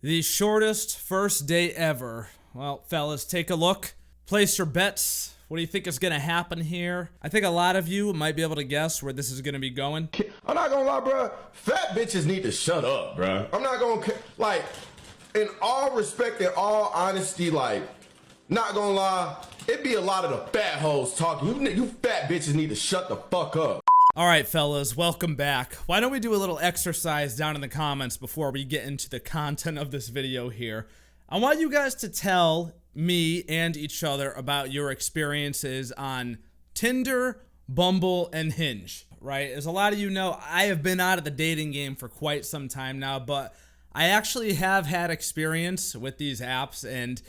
The shortest first date ever. Well, fellas, take a look. Place your bets. What do you think is going to happen here? I think a lot of you might be able to guess where this is going to be going. I'm not gonna lie, bro. Fat bitches need to shut up, bro. I'm not gonna, like, in all respect and all honesty, like, not gonna lie, it be a lot of the fat hoes talking. You fat bitches need to shut the fuck up. All right, fellas, welcome back. Why don't we do a little exercise down in the comments before we get into the content of this video here? I want you guys to tell me and each other about your experiences on Tinder, Bumble, and Hinge, right? As a lot of you know, I have been out of the dating game for quite some time now, but I actually have had experience with these apps, and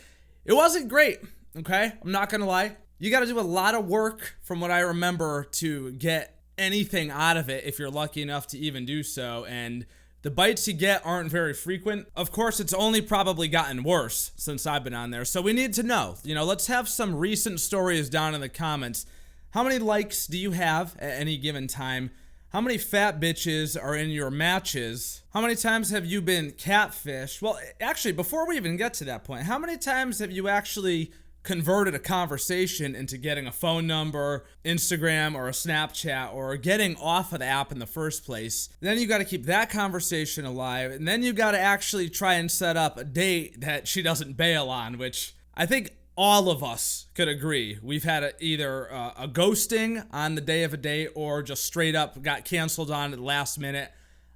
it wasn't great, okay? I'm not gonna lie. You gotta do a lot of work, from what I remember, to get anything out of it if you're lucky enough to even do so, and the bites you get aren't very frequent. Of course, it's only probably gotten worse since I've been on there, so we need to know. Let's have some recent stories down in the comments. How many likes do you have at any given time? How many fat bitches are in your matches? How many times have you been catfished? Well, actually, before we even get to that point, how many times have you actually converted a conversation into getting a phone number, Instagram, or a Snapchat, or getting off of the app in the first place? Then you got to keep that conversation alive, and then you got to actually try and set up a date that she doesn't bail on, which I think all of us could agree. We've had either a ghosting on the day of a date, or just straight up got canceled on at the last minute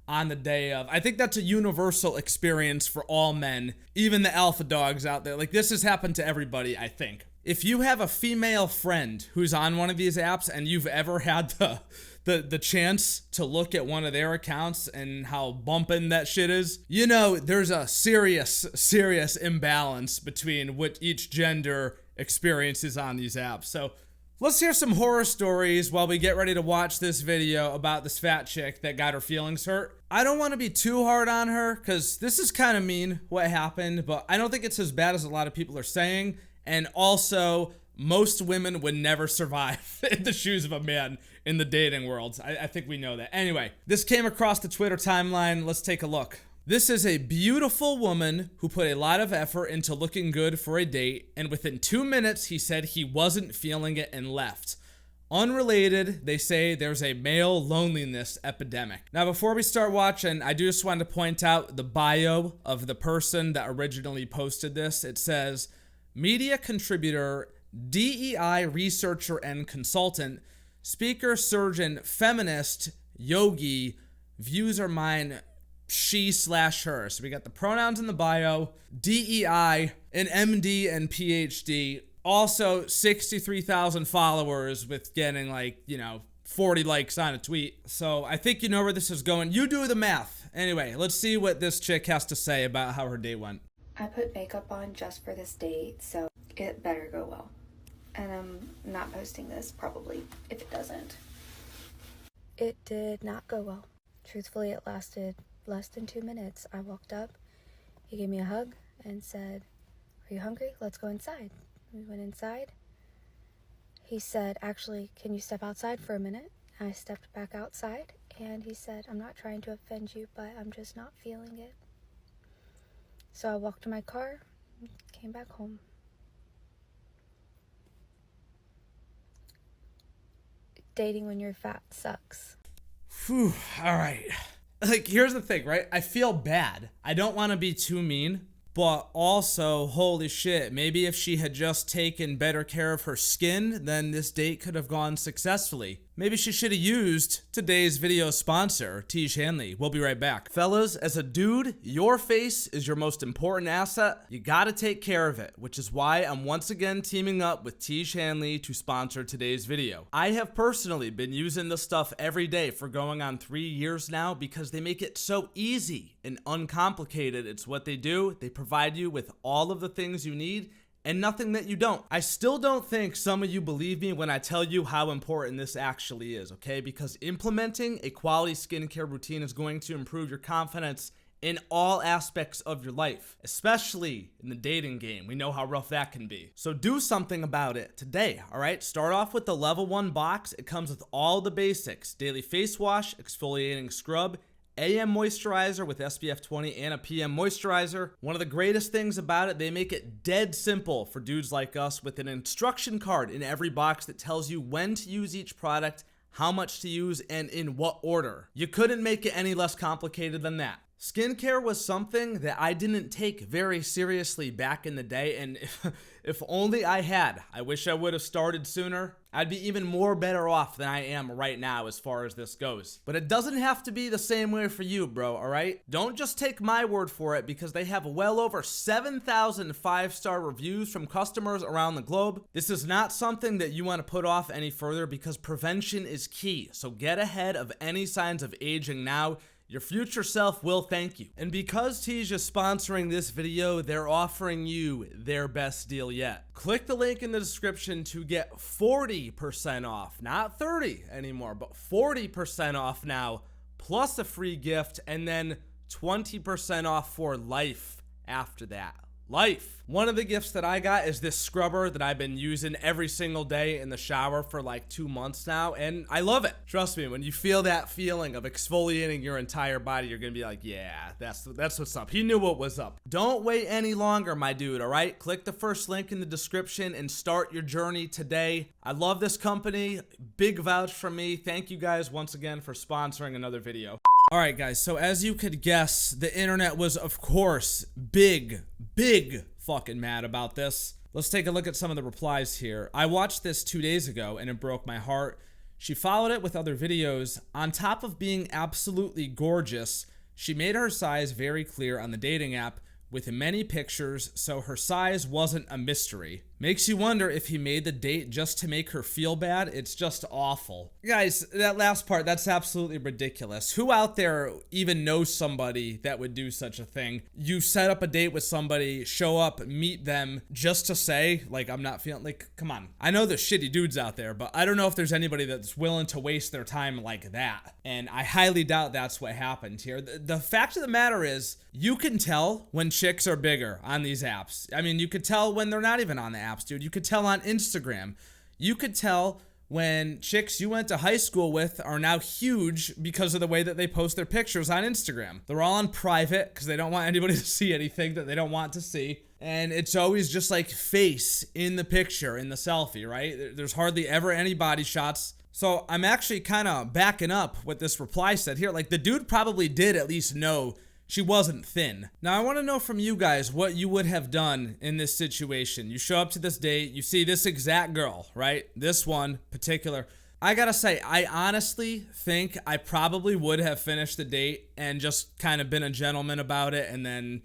on the day of. I think that's a universal experience for all men, even the alpha dogs out there. Like, this has happened to everybody, I think. If you have a female friend who's on one of these apps and you've ever had the chance to look at one of their accounts and how bumping that shit is, there's a serious imbalance between what each gender experiences on these apps. So let's hear some horror stories while we get ready to watch this video about this fat chick that got her feelings hurt. I don't want to be too hard on her because this is kind of mean what happened, but I don't think it's as bad as a lot of people are saying. And also, most women would never survive in the shoes of a man in the dating world. I think we know that. Anyway, this came across the Twitter timeline. Let's take a look. This is a beautiful woman who put a lot of effort into looking good for a date, and within 2 minutes, he said he wasn't feeling it and left. Unrelated, they say there's a male loneliness epidemic. Now, before we start watching, I do just want to point out the bio of the person that originally posted this. It says, media contributor, DEI researcher and consultant, speaker, surgeon, feminist, yogi, views are mine, she/her. So we got the pronouns in the bio, DEI, an MD and PhD, also 63,000 followers with getting 40 likes on a tweet. So I think you know where this is going. You do the math. Anyway, let's see what this chick has to say about how her day went. I put makeup on just for this date, so it better go well. And I'm not posting this, probably, if it doesn't. It did not go well. Truthfully, it lasted less than 2 minutes. I walked up, he gave me a hug and said, "Are you hungry? Let's go inside." We went inside. He said, "Actually, can you step outside for a minute?" I stepped back outside, and he said, "I'm not trying to offend you, but I'm just not feeling it." So I walked to my car, came back home. Dating when you're fat sucks. Whew, all right. Here's the thing, right? I feel bad. I don't want to be too mean, but also, holy shit, maybe if she had just taken better care of her skin, then this date could have gone successfully. Maybe she should have used today's video sponsor, Hanley. We'll be right back. Fellas, as a dude, your face is your most important asset. You gotta take care of it, which is why I'm once again teaming up with Hanley to sponsor today's video. I have personally been using this stuff every day for going on 3 years now because they make it so easy and uncomplicated. It's what they do. They provide you with all of the things you need and nothing that you don't. I still don't think some of you believe me when I tell you how important this actually is, okay? Because implementing a quality skincare routine is going to improve your confidence in all aspects of your life, especially in the dating game. We know how rough that can be. So do something about it today, all right? Start off with the level 1 box. It comes with all the basics: daily face wash, exfoliating scrub, AM moisturizer with SPF 20 and a PM moisturizer. One of the greatest things about it, they make it dead simple for dudes like us with an instruction card in every box that tells you when to use each product, how much to use, and in what order. You couldn't make it any less complicated than that. Skincare was something that I didn't take very seriously back in the day, and if only I had. I wish I would have started sooner. I'd be even more better off than I am right now as far as this goes. But it doesn't have to be the same way for you, bro, alright? Don't just take my word for it, because they have well over 7,000 5-star reviews from customers around the globe. This is not something that you want to put off any further, because prevention is key. So get ahead of any signs of aging now. Your future self will thank you. And because T's is sponsoring this video, they're offering you their best deal yet. Click the link in the description to get 40% off, not 30 anymore, but 40% off now, plus a free gift, and then 20% off for life after that. Life. One of the gifts that I got is this scrubber that I've been using every single day in the shower for like 2 months now, and I love it. Trust me, when you feel that feeling of exfoliating your entire body, you're gonna be like, yeah, that's what's up. He knew what was up. Don't wait any longer, my dude, all right? Click the first link in the description and start your journey today. I love this company. Big vouch from me. Thank you guys once again for sponsoring another video. Alright guys, so as you could guess, the internet was of course big fucking mad about this. Let's take a look at some of the replies here. I watched this 2 days ago and it broke my heart. She followed it with other videos. On top of being absolutely gorgeous, she made her size very clear on the dating app with many pictures, so her size wasn't a mystery. Makes you wonder if he made the date just to make her feel bad. It's just awful. Guys, that last part, that's absolutely ridiculous. Who out there even knows somebody that would do such a thing? You set up a date with somebody, show up, meet them, just to say, like, I'm not feeling, like, come on. I know there's shitty dudes out there, but I don't know if there's anybody that's willing to waste their time like that. And I highly doubt that's what happened here. The fact of the matter is, you can tell when chicks are bigger on these apps. I mean, you could tell when they're not even on the apps, dude. You could tell on Instagram. You could tell when chicks you went to high school with are now huge because of the way that they post their pictures on Instagram. They're all on private because they don't want anybody to see anything that they don't want to see. And it's always just like face in the picture, in the selfie, right? There's hardly ever any body shots. So I'm actually kind of backing up what this reply said here. Like, the dude probably did at least know she wasn't thin. Now, I want to know from you guys what you would have done in this situation. You show up to this date, you see this exact girl, right? This one particular. I gotta say, I honestly think I probably would have finished the date and just kind of been a gentleman about it and then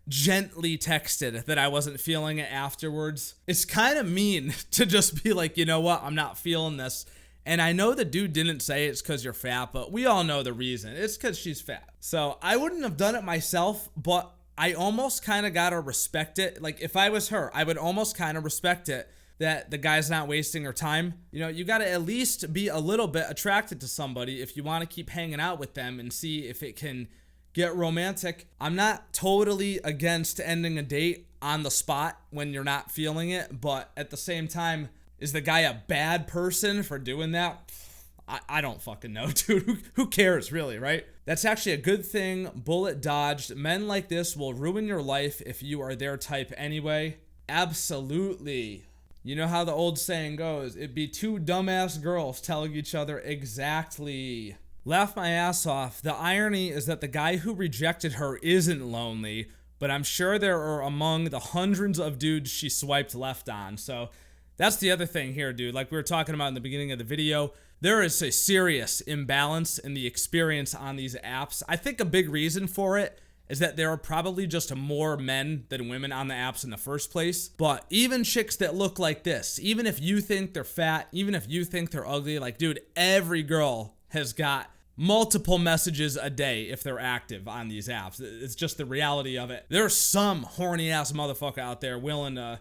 gently texted that I wasn't feeling it afterwards. It's kind of mean to just be like, you know what, I'm not feeling this. And I know the dude didn't say it's because you're fat, but we all know the reason. It's because she's fat. So I wouldn't have done it myself, but I almost kind of gotta respect it. Like, if I was her, I would almost kind of respect it that the guy's not wasting her time. You know, you gotta at least be a little bit attracted to somebody if you want to keep hanging out with them and see if it can get romantic. I'm not totally against ending a date on the spot when you're not feeling it, but at the same time, is the guy a bad person for doing that? I don't fucking know, dude. Who cares, really, right? That's actually a good thing. Bullet dodged. Men like this will ruin your life if you are their type anyway. Absolutely. You know how the old saying goes, it'd be two dumbass girls telling each other exactly. Laugh my ass off. The irony is that the guy who rejected her isn't lonely, but I'm sure there are among the hundreds of dudes she swiped left on, so that's the other thing here, dude. Like we were talking about in the beginning of the video, there is a serious imbalance in the experience on these apps. I think a big reason for it is that there are probably just more men than women on the apps in the first place. But even chicks that look like this, even if you think they're fat, even if you think they're ugly, like, dude, every girl has got multiple messages a day if they're active on these apps. It's just the reality of it. There's some horny ass motherfucker out there willing to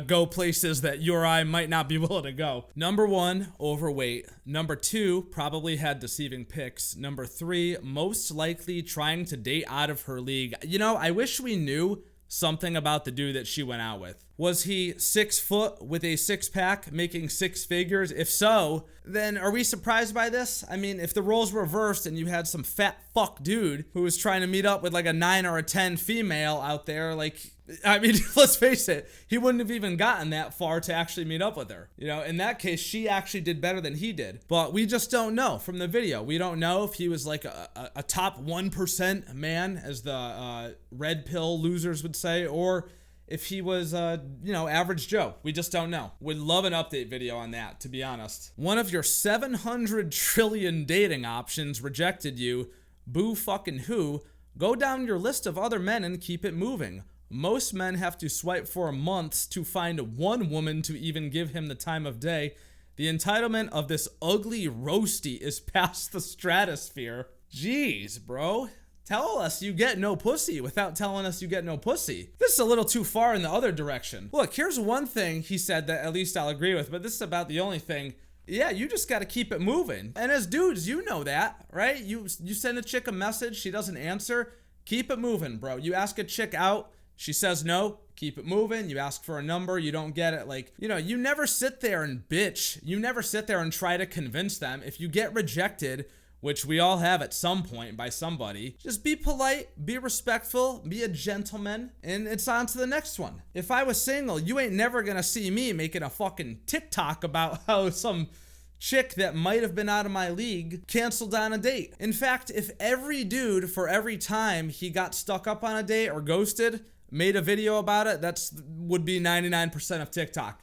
go places that you or I might not be willing to go. Number 1, overweight. Number 2, probably had deceiving pics. Number 3, most likely trying to date out of her league. You know, I wish we knew something about the dude that she went out with. Was he 6 foot with a six pack making 6 figures? If so, then are we surprised by this? I mean, if the roles were reversed and you had some fat fuck dude who was trying to meet up with like a 9 or a 10 female out there, like, I mean, let's face it, he wouldn't have even gotten that far to actually meet up with her. You know, in that case, she actually did better than he did. But we just don't know from the video. We don't know if he was like a top 1% man, as the red pill losers would say, or if he was, you know, average Joe. We just don't know. Would love an update video on that, to be honest. One of your 700 trillion dating options rejected you. Boo fucking who? Go down your list of other men and keep it moving. Most men have to swipe for months to find one woman to even give him the time of day. The entitlement of this ugly roasty is past the stratosphere. Jeez, bro. Tell us you get no pussy without telling us you get no pussy. This is a little too far in the other direction. Look, here's one thing he said that at least I'll agree with, but this is about the only thing. Yeah, you just gotta keep it moving. And as dudes, you know that, right? You send a chick a message, she doesn't answer, keep it moving, bro. You ask a chick out, she says no, keep it moving. You ask for a number, you don't get it. Like, you know, you never sit there and bitch. You never sit there and try to convince them. If you get rejected, which we all have at some point by somebody, just be polite, be respectful, be a gentleman, and it's on to the next one. If I was single, you ain't never gonna see me making a fucking TikTok about how some chick that might have been out of my league canceled on a date. In fact, if every dude for every time he got stuck up on a date or ghosted made a video about it, would be 99% of TikTok.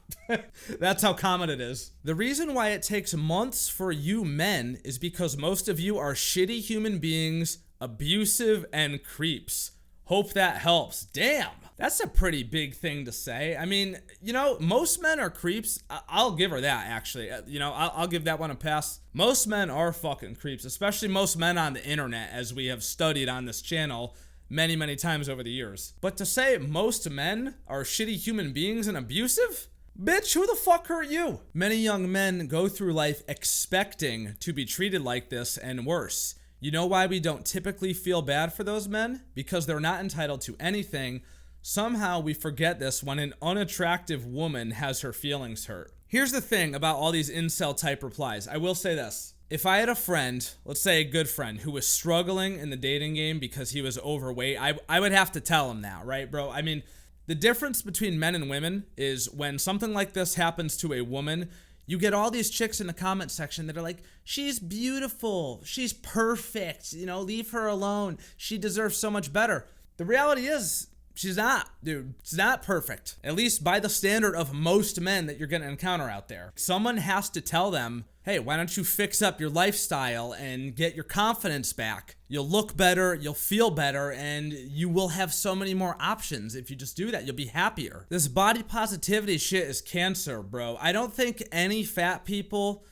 That's how common it is. The reason why it takes months for you men is because most of you are shitty human beings, abusive, and creeps. Hope that helps. Damn, that's a pretty big thing to say. I mean, you know, most men are creeps. I'll give her that, actually. You know, I'll give that one a pass. Most men are fucking creeps, especially most men on the internet, as we have studied on this channel many, many times over the years. But to say most men are shitty human beings and abusive? Bitch, who the fuck hurt you? Many young men go through life expecting to be treated like this and worse. You know why we don't typically feel bad for those men? Because they're not entitled to anything. Somehow we forget this when an unattractive woman has her feelings hurt. Here's the thing about all these incel type replies. I will say this. If I had a friend, let's say a good friend, who was struggling in the dating game because he was overweight, I would have to tell him that, right, bro? I mean, the difference between men and women is when something like this happens to a woman, you get all these chicks in the comment section that are like, she's beautiful, she's perfect, you know, leave her alone, she deserves so much better. The reality is, she's not, dude. She's not perfect. At least by the standard of most men that you're gonna encounter out there. Someone has to tell them, hey, why don't you fix up your lifestyle and get your confidence back? You'll look better, you'll feel better, and you will have so many more options if you just do that. You'll be happier. This body positivity shit is cancer, bro. I don't think any fat people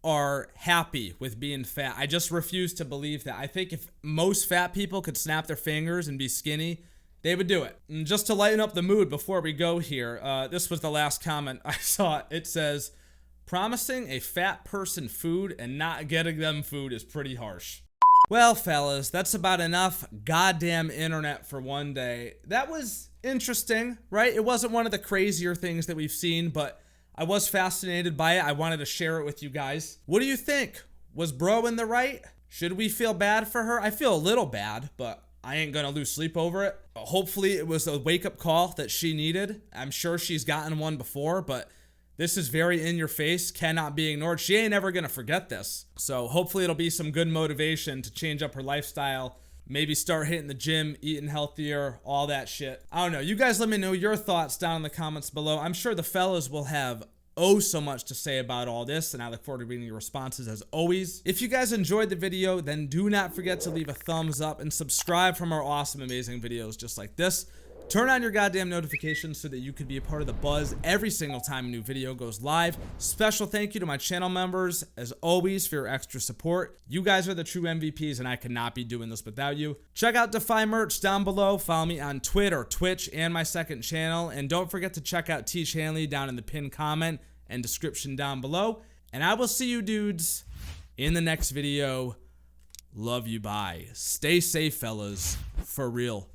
are happy with being fat. I just refuse to believe that. I think if most fat people could snap their fingers and be skinny, they would do it. And just to lighten up the mood before we go here, this was the last comment I saw. It says, promising a fat person food and not getting them food is pretty harsh. Well, fellas, that's about enough goddamn internet for one day. That was interesting, right? It wasn't one of the crazier things that we've seen, but I was fascinated by it. I wanted to share it with you guys. What do you think? Was bro in the right? Should we feel bad for her? I feel a little bad, but I ain't gonna lose sleep over it. Hopefully it was a wake-up call that she needed. I'm sure she's gotten one before, but this is very in your face, cannot be ignored. She ain't ever gonna forget this. So hopefully it'll be some good motivation to change up her lifestyle, maybe start hitting the gym, eating healthier, all that shit. I don't know. You guys let me know your thoughts down in the comments below. I'm sure the fellas will have so much to say about all this, and I look forward to reading your responses as always. If you guys enjoyed the video, then do not forget to leave a thumbs up and subscribe for more awesome, amazing videos just like this. Turn on your goddamn notifications so that you can be a part of the buzz every single time a new video goes live. Special thank you to my channel members, as always, for your extra support. You guys are the true MVPs, and I could not be doing this without you. Check out Defy merch down below. Follow me on Twitter, Twitch, and my second channel. And don't forget to check out Teach Hanley down in the pinned comment and description down below. And I will see you dudes in the next video. Love you, bye. Stay safe, fellas. For real.